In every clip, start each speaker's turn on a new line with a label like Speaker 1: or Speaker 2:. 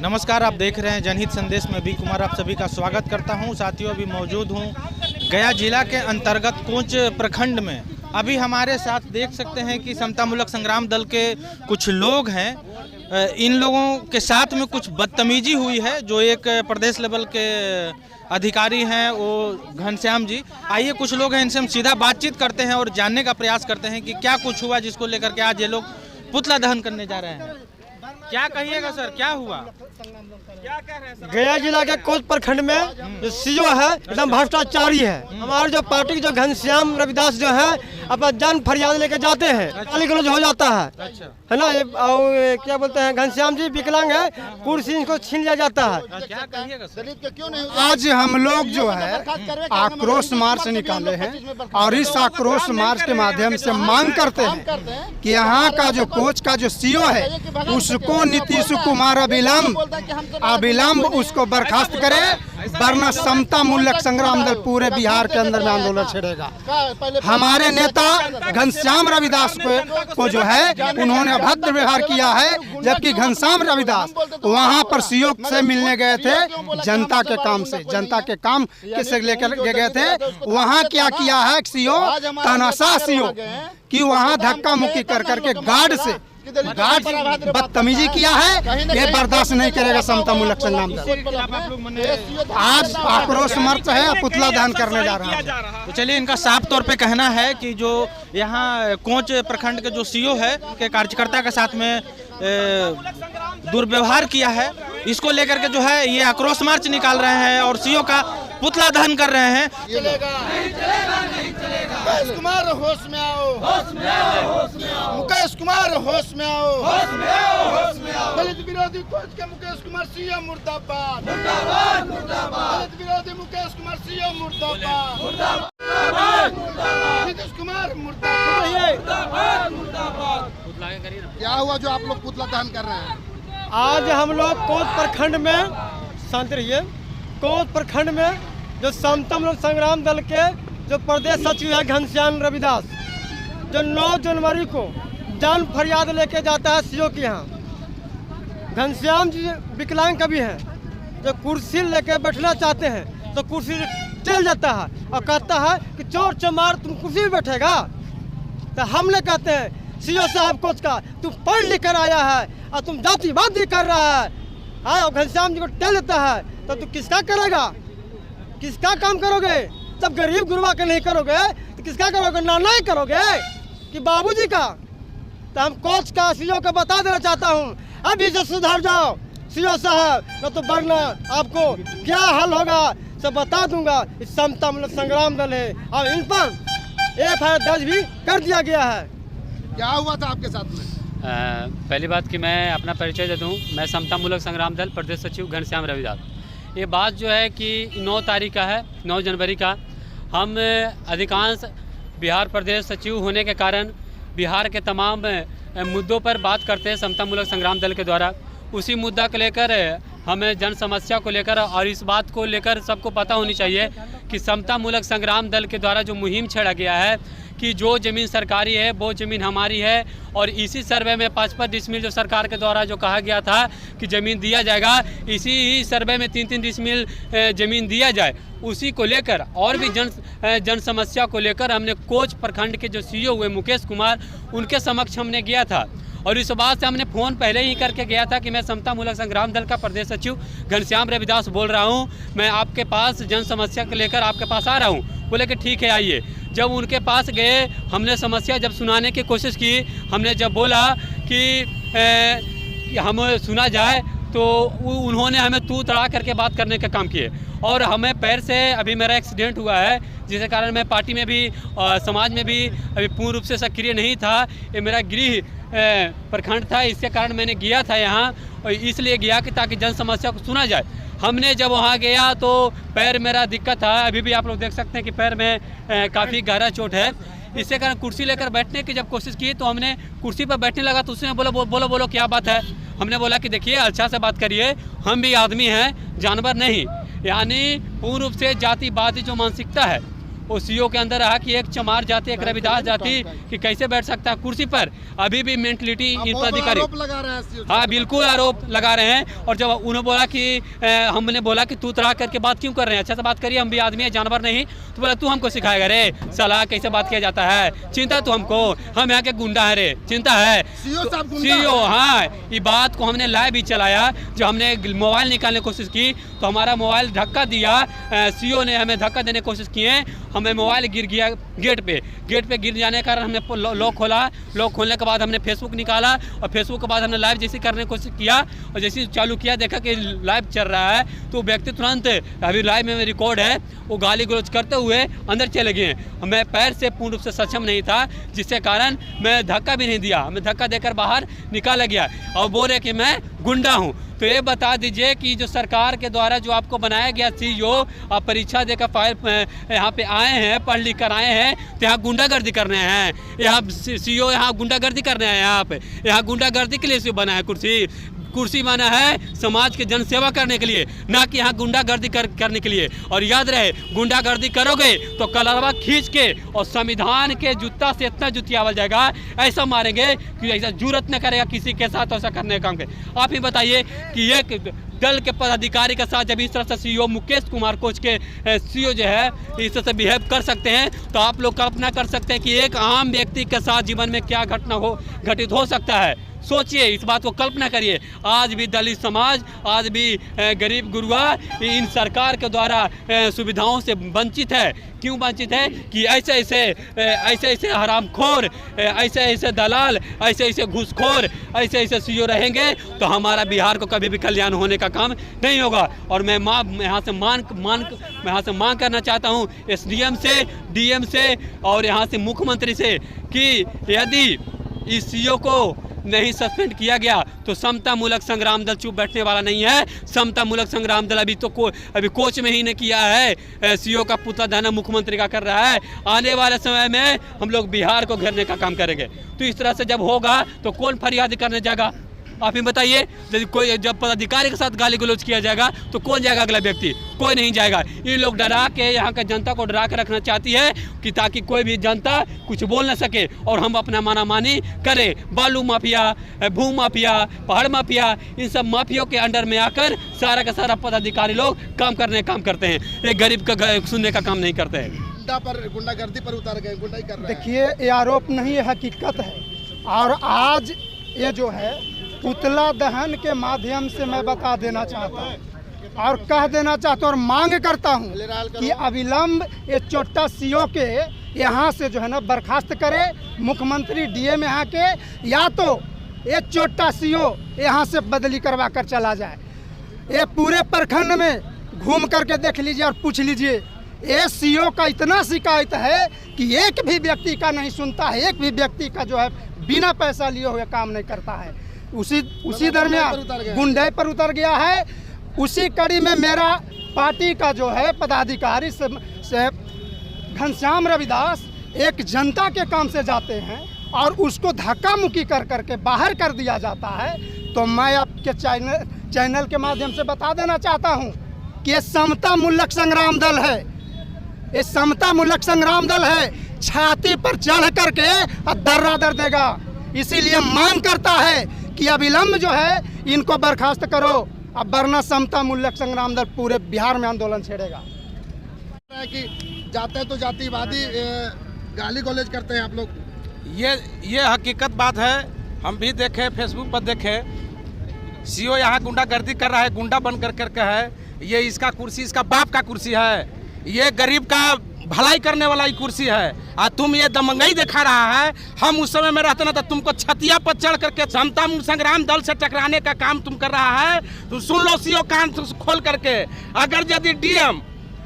Speaker 1: नमस्कार, आप देख रहे हैं जनहित संदेश में बी कुमार आप सभी का स्वागत करता हूं। साथियों, अभी मौजूद हूं गया जिला के अंतर्गत कोंच प्रखंड में। अभी हमारे साथ देख सकते हैं कि समतामूलक संग्राम दल के कुछ लोग हैं। इन लोगों के साथ में कुछ बदतमीजी हुई है। जो एक प्रदेश लेवल के अधिकारी हैं वो घनश्याम जी, आइए कुछ लोग हैं, इनसे हम सीधा बातचीत करते हैं और जानने का प्रयास करते हैं कि क्या कुछ हुआ जिसको लेकर के आज ये लोग पुतला दहन करने जा रहे हैं। क्या कहिएगा सर, क्या हुआ? क्या कह रहे हैं सर?
Speaker 2: गया जिला के कोंच प्रखंड में जो सीओ है एकदम भ्रष्टाचारी है। हमारे जो पार्टी के जो घनश्याम रविदास जो है अपना जन फरियाद लेके जाते हैं, गाली गलौज हो जाता है है ना। और क्या बोलते हैं, घनश्याम जी विकलांग है, कुर्सी इनको छीन लिया जाता है।
Speaker 1: क्या कहिएगा सर?
Speaker 3: आज हम लोग जो है आक्रोश मार्च निकाले हैं और इस आक्रोश मार्च के माध्यम से मांग करते हैं कि यहाँ का जो कोच का जो सीओ है उसको नीतीश कुमार अविलंब उसको बर्खास्त करे, वरना समता मूलक संग्राम दल पूरे बिहार के अंदर में आंदोलन छेड़ेगा। हमारे नेता घनश्याम रविदास को जो है उन्होंने अभद्र व्यवहार किया है, जबकि घनश्याम रविदास वहां पर सीओ से मिलने गए थे जनता के काम से, जनता के काम से लेकर गए थे। वहां क्या किया है सीओ, तानाशाह सीओ कि वहां धक्का मुक्की कर करके गार्ड से बदतमीजी किया है। ये बर्दाश्त नहीं करेगा समता मूलक संग्राम दल। आज आक्रोश मार्च है, पुतला दहन करने जा रहा है।
Speaker 1: तो चलिए, इनका साफ तौर पे कहना है कि जो यहाँ कोंच प्रखंड के जो सीओ है के कार्यकर्ता के साथ में दुर्व्यवहार किया है, इसको लेकर के जो है ये आक्रोश मार्च निकाल रहे हैं और सीओ का पुतला दहन कर रहे हैं।
Speaker 4: मुकेश कुमार होश में आओ, मुकेश कुमार होश में आओ, दलित विरोधी कोच के मुकेश कुमार सीएम मुर्दाबाद, दलित विरोधी मुकेश कुमार सीएम मुर्दाबाद, नीतीश कुमार मुर्दाबाद। क्या हुआ जो आप लोग पुतला दहन कर रहे हैं?
Speaker 2: आज हम लोग कोंच प्रखंड में, शांत रहिए, कोंच प्रखंड में जो समतामूलक संग्राम दल के जो प्रदेश सचिव है घनश्याम रविदास, जो 9 जनवरी को जन फरियाद लेके जाता है सीओ के यहाँ। घनश्याम जी विकलांग कभी हैं, जो कुर्सी लेके बैठना चाहते हैं तो कुर्सी चल जाता है और कहता है कि चोर चमार तुम कुर्सी में बैठेगा। तो हमने कहते हैं सीओ साहब कोच का, तुम पढ़ लिख कर आया है और तुम जातिवाद भी कर रहा है और घनश्याम जी को टेल देता है, तो तू किसका करेगा, किसका काम करोगे? जब गरीब गुरबा का नहीं करोगे तो किसका करोगे? नाना ही करोगे कि बाबूजी का? तो हम कोच का सीओ को बता देना चाहता हूँ, अभी से सुधर जाओ सीओ साहब, न तो वरना आपको क्या हाल होगा सब बता दूंगा। इस समतामूलक संग्राम दल है और इन पर FIR दर्ज भी कर दिया गया है।
Speaker 4: क्या हुआ था आपके साथ में?
Speaker 5: पहली बात कि मैं अपना परिचय दे दूँ, मैं समतामूलक संग्राम दल प्रदेश सचिव घनश्याम रविदास। ये बात जो है कि 9 तारीख का है, 9 जनवरी का। हम अधिकांश बिहार प्रदेश सचिव होने के कारण बिहार के तमाम मुद्दों पर बात करते हैं समतामूलक संग्राम दल के द्वारा। उसी मुद्दा को लेकर हमें जन समस्या को लेकर और इस बात को लेकर सबको पता होनी चाहिए कि समतामूलक संग्राम दल के द्वारा जो मुहिम छेड़ा गया है कि जो ज़मीन सरकारी है वो ज़मीन हमारी है, और इसी सर्वे में 5-5 डिसमिल जो सरकार के द्वारा जो कहा गया था कि ज़मीन दिया जाएगा, इसी ही सर्वे में 3-3 डिसमिल ज़मीन दिया जाए। उसी को लेकर और भी जन समस्या को लेकर हमने कोंच प्रखंड के जो सीओ हुए मुकेश कुमार, उनके समक्ष हमने गया था और इस बात से हमने फ़ोन पहले ही करके गया था कि मैं समतामूलक संग्राम दल का प्रदेश सचिव घनश्याम रविदास बोल रहा हूं, मैं आपके पास जन समस्या को लेकर आपके पास आ रहा हूं। बोले कि ठीक है आइए। जब उनके पास गए, हमने समस्या जब सुनाने की कोशिश की, हमने जब बोला कि हम सुना जाए तो उन्होंने हमें तू तड़ा करके बात करने का काम किए। और हमें पैर से, अभी मेरा एक्सीडेंट हुआ है जिसके कारण मैं पार्टी में भी समाज में भी अभी पूर्ण रूप से सक्रिय नहीं था। ये मेरा गृह प्रखंड था, इसके कारण मैंने गया था यहाँ, और इसलिए गया कि ताकि जन समस्या को सुना जाए। हमने जब वहाँ गया तो पैर मेरा दिक्कत था, अभी भी आप लोग देख सकते हैं कि पैर में काफ़ी गहरा चोट है। इसके कारण कुर्सी लेकर बैठने की जब कोशिश की तो हमने कुर्सी पर बैठने लगा तो उसने बोलो क्या बात है। हमने बोला कि देखिए अच्छा से बात करिए, हम भी आदमी हैं, जानवर नहीं। यानी पूर्ण रूप से जातिवादी जो मानसिकता है वो सीओ के अंदर रहा कि एक चमार जाति, एक रविदास जाति कि कैसे बैठ सकता है कुर्सी पर। अभी भी मेंटलिटी इन पदाधिकारी
Speaker 4: लगा रहे हैं।
Speaker 5: हाँ बिल्कुल आरोप लगा रहे हैं। और जब उन्होंने बोला कि हमने बोला कि तू तराह करके बात क्यों कर रहे हैं, अच्छा से बात करिए, हम भी आदमी है, जानवर नहीं। तो बोला तू हमको सिखाएगा रे सलाह कैसे बात किया जाता है, चिंता तो हमको, हम यहाँ के गुंडा है रे, चिंता है सीओ। हाँ, ये बात को हमने लाइव भी चलाया। जब हमने मोबाइल निकालने की कोशिश की तो हमारा मोबाइल धक्का दिया, सीओ ने हमें धक्का देने की कोशिश किए, हमें मोबाइल गिर गया गेट पे गिर जाने के कारण हमने लॉक खोला। लॉक खोलने के बाद हमने फेसबुक निकाला और फेसबुक के बाद हमने लाइव जैसे करने की कोशिश किया और जैसे चालू किया देखा कि लाइव चल रहा है तो व्यक्ति तुरंत, अभी लाइव में रिकॉर्ड है, वो गाली गलौज करते हुए अंदर चले गए। मैं पैर से पूर्ण रूप से सक्षम नहीं था जिसके कारण मैं धक्का भी नहीं दिया, मैं धक्का देकर बाहर निकाला गया और बोल रहे कि मैं गुंडा हूँ। तो ये बता दीजिए कि जो सरकार के द्वारा जो आपको बनाया गया सीईओ, आप परीक्षा देकर फाइल यहाँ पे आए हैं, पढ़ लिख कर आए हैं तो यहाँ गुंडागर्दी करने हैं, यहाँ सीईओ यहाँ गुंडागर्दी करने हैं। यहाँ गुंडागर्दी के लिए सीईओ बना है, कुर्सी बना है समाज के जन सेवा करने के लिए, ना कि यहाँ गुंडागर्दी करने के लिए। और याद रहे, गुंडागर्दी करोगे तो कलरवा खींच के और संविधान के जूता से इतना जुतियावल जाएगा, ऐसा मारेंगे कि ऐसा जरूरत न करेगा किसी के साथ ऐसा करने का काम के। आप ही बताइए कि एक दल के पदाधिकारी के साथ जब इस तरह से सीईओ मुकेश कुमार कोच के सीईओ जो है इस तरह से बिहेव कर सकते हैं तो आप लोग कल्पना कर सकते हैं कि एक आम व्यक्ति के साथ जीवन में क्या घटित हो सकता है। सोचिए, इस बात को कल्पना करिए। आज भी दलित समाज, आज भी गरीब गुरुआ इन सरकार के द्वारा सुविधाओं से वंचित है। क्यों वंचित है कि ऐसे हरामखोर, ऐसे दलाल, ऐसे घूसखोर, ऐसे सीईओ रहेंगे तो हमारा बिहार को कभी भी कल्याण होने का काम नहीं होगा। और मैं यहाँ से मांग करना चाहता हूँ एसडीएम से, डीएम से और यहाँ से मुख्यमंत्री से कि यदि इस सीईओ को नहीं सस्पेंड किया गया तो समता मूलक संग्राम दल चुप बैठने वाला नहीं है। समता मूलक संग्राम दल अभी कोच में ही ने किया है, सीईओ का पुतला दहन मुख्यमंत्री का कर रहा है। आने वाले समय में हम लोग बिहार को घेरने का काम करेंगे। तो इस तरह से जब होगा तो कौन फरियाद करने जाएगा, आप ही बताइए। जब पदाधिकारी के साथ गाली गलौज किया जाएगा तो कौन जाएगा, अगला व्यक्ति कोई नहीं जाएगा। ये लोग डरा के यहाँ का जनता को डरा के रखना चाहती है कि ताकि कोई भी जनता कुछ बोल न सके और हम अपना मानामानी करें। बालू माफिया, भू माफिया, पहाड़ माफिया, इन सब माफियों के अंडर में आकर सारा का सारा पदाधिकारी लोग काम करते हैं, एक गरीब का सुनने का काम नहीं करते हैं।
Speaker 4: गुंडागर्दी पर उतार गए, गुंडाई कर रहे हैं।
Speaker 3: देखिए, ये आरोप नहीं है, हकीकत है। और आज ये जो है पुतला दहन के माध्यम से मैं बता देना चाहता हूँ और कह देना चाहता हूँ और मांग करता हूँ कि अविलंब ये चोट्टा सीईओ के यहाँ से जो है ना बर्खास्त करे मुख्यमंत्री, डीएम यहाँ के, या तो ये चोट्टा सीईओ यहाँ से बदली करवा कर चला जाए। ये पूरे प्रखंड में घूम करके देख लीजिए और पूछ लीजिए, ये सीईओ का इतना शिकायत है कि एक भी व्यक्ति का नहीं सुनता है, एक भी व्यक्ति का जो है बिना पैसा लिए हुए काम नहीं करता है। उसी दरमियान गुंडे पर उतर गया है। उसी कड़ी में मेरा पार्टी का जो है पदाधिकारी से घनश्याम रविदास एक जनता के काम से जाते हैं और उसको धक्का मुक्की कर करके बाहर कर दिया जाता है। तो मैं आपके चैनल के माध्यम से बता देना चाहता हूं कि ये समता मूलक संग्राम दल है, ये समता मूलक संग्राम दल है। छाती पर चढ़ करके दर्रा दर देगा। इसीलिए मांग करता है कि अविलंब जो है इनको बर्खास्त करो, अब वरना समता मूलक संग्राम दल पूरे बिहार में आंदोलन छेड़ेगा।
Speaker 4: कि जाते तो जातिवादी गाली गलौज करते हैं आप लोग,
Speaker 1: ये हकीकत बात है। हम भी देखे, फेसबुक पर देखे, सीईओ यहाँ गुंडागर्दी कर रहा है, गुंडा बन करके है। ये इसका कुर्सी इसका बाप का कुर्सी है, ये गरीब का भलाई करने वाला ही कुर्सी है। और तुम ये दमंगई दिखा रहा है। हम उस समय में रहते ना तो तुमको छतिया पर चढ़ करके समता संग्राम दल से टकराने का काम तुम कर रहा है। तुम सुन लो सीईओ कान खोल करके, अगर यदि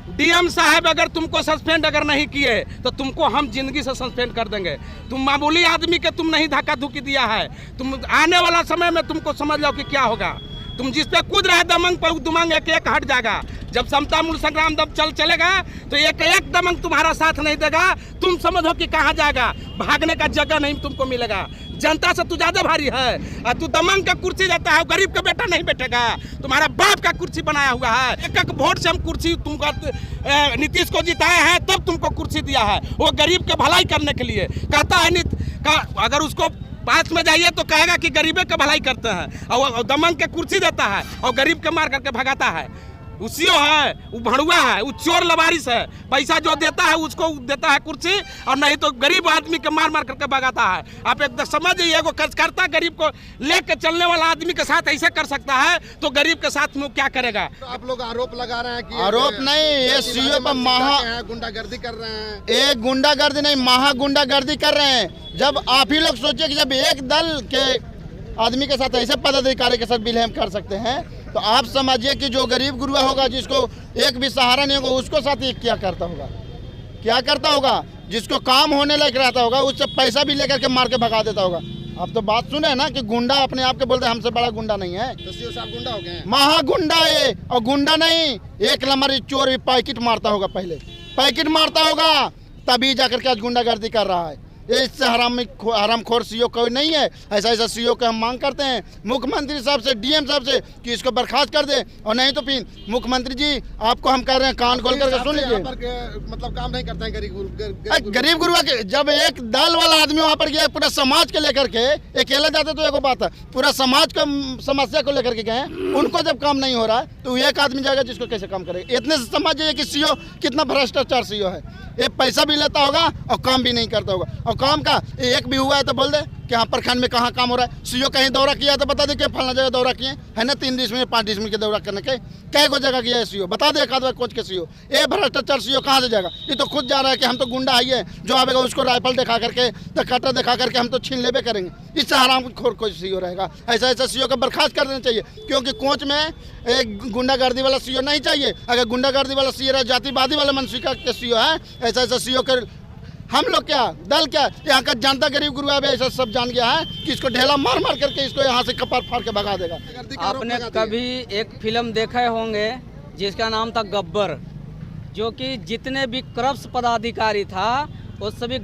Speaker 1: डीएम साहब अगर तुमको सस्पेंड अगर नहीं किए तो तुमको हम जिंदगी से सस्पेंड कर देंगे। तुम मामूली आदमी के तुम नहीं धक्का धुकी दिया है। तुम आने वाला समय में तुमको समझ लो कि क्या होगा। तुम जिस पे कूद रहे दमंग पर दमंग एक हट जाएगा। जब समता मूल संग्राम दल चलेगा तो एक दमंग तुम्हारा साथ नहीं देगा। तुम समझो कि कहाँ जाएगा, भागने का जगह नहीं तुमको मिलेगा।
Speaker 6: जनता से तू ज्यादा भारी है। और तू दमंग का कुर्सी देता है, गरीब का बेटा नहीं बैठेगा। तुम्हारा बाप का कुर्सी बनाया हुआ है। एक वोट से हम कुर्सी तुमको नीतीश को जिताए हैं, तब तुमको कुर्सी दिया है। वो गरीब के भलाई करने के लिए कहता है। अगर उसको पास में जाइए तो कहेगा कि गरीबे के भलाई करते हैं, और वो दमंग के कुर्सी देता है और गरीब के मार करके भगाता है। वो सीओ है, वो भड़ुआ है, वो चोर लवारिस है। पैसा जो देता है उसको देता है कुर्सी, और नहीं तो गरीब आदमी के मार मार करके भगाता है। आप एकदम समझ जाइए, वो करता गरीब को लेके चलने वाला आदमी के साथ ऐसे कर सकता है, तो गरीब के साथ में क्या करेगा?
Speaker 4: तो आप लोग आरोप लगा रहे हैं कि
Speaker 7: आरोप नहीं, ये सीओ पर महा
Speaker 4: गुंडागर्दी कर रहे हैं।
Speaker 7: एक गुंडागर्दी नहीं, महा गुंडागर्दी कर रहे हैं। जब आप ही लोग सोचिए कि जब एक दल के आदमी के साथ ऐसे पदाधिकारी के साथ बिलहम कर सकते हैं, तो आप समझिए कि जो गरीब गुरुआ होगा, जिसको एक भी सहारा नहीं होगा, उसको साथ ये क्या करता होगा, क्या करता होगा? जिसको काम होने लायक रहता होगा, उससे पैसा भी लेकर के मार के भगा देता होगा। आप तो बात सुने ना कि गुंडा अपने आप के बोलते हैं, हमसे बड़ा गुंडा नहीं है।
Speaker 4: तो सीओ साहब गुंडा हो गए हैं।
Speaker 7: महा गुंडा है, और गुंडा नहीं, एक नंबर चोर भी पैकेट मारता होगा, पहले पैकेट मारता होगा, तभी जाकर के आज गुंडागर्दी कर रहा है। इससे हरामखोर सीओ कोई नहीं है। ऐसा सीओ को हम मांग करते हैं मुख्यमंत्री साहब से, डीएम साहब से कि इसको बर्खास्त कर दे, और नहीं तो फिर मुख्यमंत्री जी आपको हम कह रहे हैं, कान खोल करके सुन लीजिए।
Speaker 4: मतलब काम नहीं करते हैं
Speaker 7: गरीब गुरुआ के। जब एक दल वाला आदमी वहाँ पर गया, पूरा समाज के लेकर के, अकेला जाते तो एक बात है, पूरा समाज का समस्या को लेकर के गए, उनको जब काम नहीं हो रहा है तो एक आदमी जाएगा जिसको कैसे काम करेगा? इतने से समझ जाइए कि सीओ कितना भ्रष्टाचार सीओ है। ये पैसा भी लेता होगा और काम भी नहीं करता होगा। और काम का एक भी हुआ है तो बोल दे कि हाँ प्रखंड में कहाँ काम हो रहा है। सीओ कहीं दौरा किया तो बता दे कि फलना जगह दौरा किए है ना, 3 डिसमिल 5 डिसमिल के दौरा करने के कई को जगह किया है सीओ, बता दे एक आध बार कोच के सीओ। ये भ्रष्टाचार सीओ कहाँ से जाएगा? ये तो खुद जा रहा है कि हम तो गुंडा आइए, जो आएगा उसको राइफल दिखा करके तो कटर दिखा करके हम तो छीन लेबे करेंगे। इससे हराम खोर कोई सीओ रहेगा। ऐसा सीओ को बर्खास्त कर देना चाहिए, क्योंकि कोच में एक गुंडागर्दी वाला सीओ नहीं चाहिए। अगर गुंडागर्दी वाला सीओ जातिवादी वाला मनसिका के सीओ है, ऐसा सीओ के हम लोग क्या दल क्या यहाँ का जनता गरीब गुरुआ भी ऐसा सब जान गया है कि इसको ढेला मार मार करके इसको यहाँ से कपार फाड़ के भगा देगा।
Speaker 8: आपने कभी एक फिल्म देखे होंगे जिसका नाम था गब्बर, जो कि जितने भी करप्ट पदाधिकारी था वो सभी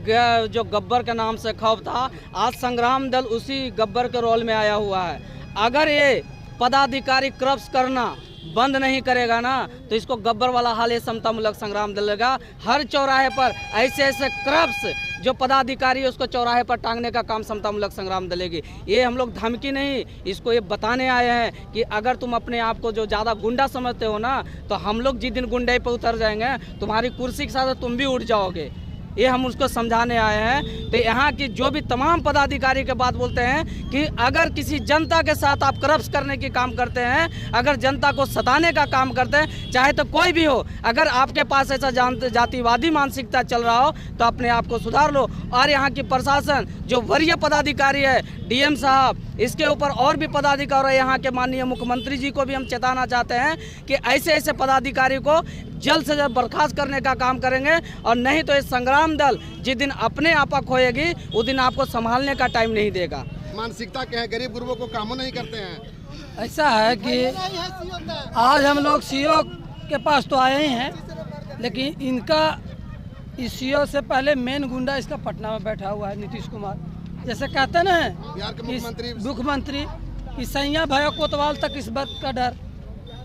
Speaker 8: जो गब्बर के नाम से खौफ था। आज संग्राम दल उसी गब्बर के रोल में आया हुआ है। अगर ये पदाधिकारी करप्ट करना बंद नहीं करेगा ना, तो इसको गब्बर वाला हाल ये समतामूलक संग्राम दल लेगा। हर चौराहे पर ऐसे ऐसे करप्ट जो पदाधिकारी है उसको चौराहे पर टांगने का काम समतामूलक संग्राम दलेगी। ये हम लोग धमकी नहीं, इसको ये बताने आए हैं कि अगर तुम अपने आप को जो ज़्यादा गुंडा समझते हो ना, तो हम लोग जिस दिन गुंडे पर उतर जाएंगे, तुम्हारी कुर्सी के साथ तुम भी उठ जाओगे। ये हम उसको समझाने आए हैं। तो यहाँ की जो भी तमाम पदाधिकारी के बात बोलते हैं कि अगर किसी जनता के साथ आप करप्ट करने की काम करते हैं, अगर जनता को सताने का काम करते हैं, चाहे तो कोई भी हो, अगर आपके पास ऐसा जातिवादी मानसिकता चल रहा हो तो अपने आप को सुधार लो। और यहाँ की प्रशासन जो वरीय पदाधिकारी है, डीएम साहब, इसके ऊपर और भी पदाधिकारी, यहाँ के माननीय मुख्यमंत्री जी को भी हम चेताना चाहते हैं कि ऐसे ऐसे पदाधिकारी को जल्द से जल्द बर्खास्त करने का काम करेंगे, और नहीं तो इस संग्राम दल जिस दिन अपने आपा खोएगी उस दिन आपको संभालने का टाइम नहीं देगा।
Speaker 4: मानसिकता क्या है? गरीब गुरुओं को कामों नहीं करते हैं।
Speaker 9: ऐसा है कि आज हम लोग सीओ के पास तो आए ही हैं, लेकिन इनका इस सीओ से पहले मेन गुंडा इसका पटना में बैठा हुआ है, नीतीश कुमार। जैसे कहते ना
Speaker 4: बिहार के
Speaker 9: मुख्यमंत्री कि सैया भया कोतवाल तक इस बात का डर।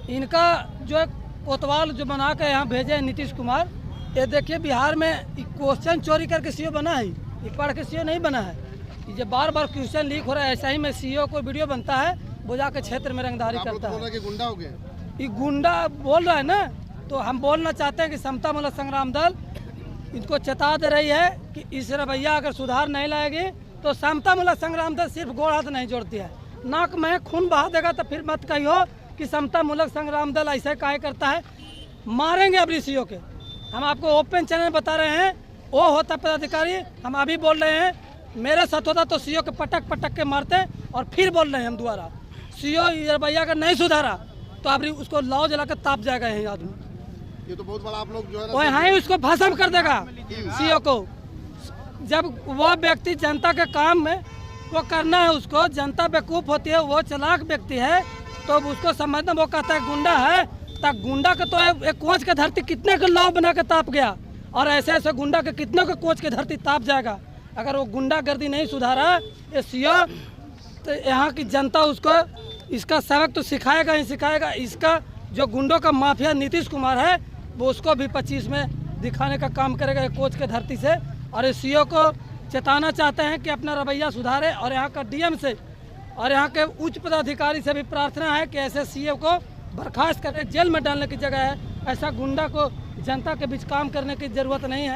Speaker 9: इनका जो कोतवाल जो बना के यहाँ भेजे हैं नीतीश कुमार, ये देखिए बिहार में क्वेश्चन चोरी करके सीओ बना है, ये पढ़ के सीओ नहीं बना है। ये बार बार क्वेश्चन लीक हो रहा है। ऐसा ही में सीओ को वीडियो बनता है, वो जाके क्षेत्र में रंगदारी करता है।
Speaker 4: कि गुंडा हो गया,
Speaker 9: ये गुंडा बोल रहा है ना, तो हम बोलना चाहते हैं कि समतामूलक संग्राम दल इनको चेता दे रही है कि इस रवैया अगर सुधार नहीं लाएगी तो समतामूलक संग्राम दल सिर्फ गोड़ हाथ नहीं जोड़ती है, नाक में खून बहा देगा। तो फिर मत कहियो कि समतामूलक संग्राम दल ऐसे काहे करता है। मारेंगे अभी सीओ के। हम आपको ओपन चैनल बता रहे हैं, वो होता पदाधिकारी, हम अभी बोल रहे हैं मेरे साथ होता तो सीओ के पटक पटक के मारते, और फिर बोल रहे हैं हम दोबारा सीओ रवैया का नहीं सुधारा तो अभी उसको लाओ जला कर ताप जाएगा यही आदमी।
Speaker 4: ये तो बहुत बड़ा आप लोग जो है
Speaker 9: वो यहाँ ही उसको भस्म कर देगा सीओ को। जब वो व्यक्ति जनता के काम में वो करना है, उसको जनता बेवकूफ़ होती है, वो चालाक व्यक्ति है, तो उसको समझना। वो कहता है गुंडा है, तब गुंडा का तो एक कोच के धरती कितने के लाव बना के ताप गया, और ऐसे ऐसे गुंडा के कितने के कोच के धरती ताप जाएगा। अगर वो गुंडागर्दी नहीं सुधारा ये सीओ, तो यहाँ की जनता उसको इसका सबक तो सिखाएगा ही सिखाएगा। इसका जो गुंडों का माफिया नीतीश कुमार है वो उसको भी 25 में दिखाने का काम करेगा ये कोच के धरती से। और इस सीओ को चेताना चाहते हैं कि अपना रवैया सुधारे। और यहाँ का डीएम से और यहाँ के उच्च पदाधिकारी से भी प्रार्थना है कि ऐसे सीओ को बर्खास्त करके जेल में डालने की जगह है ऐसा गुंडा को जनता के बीच काम करने की ज़रूरत नहीं है।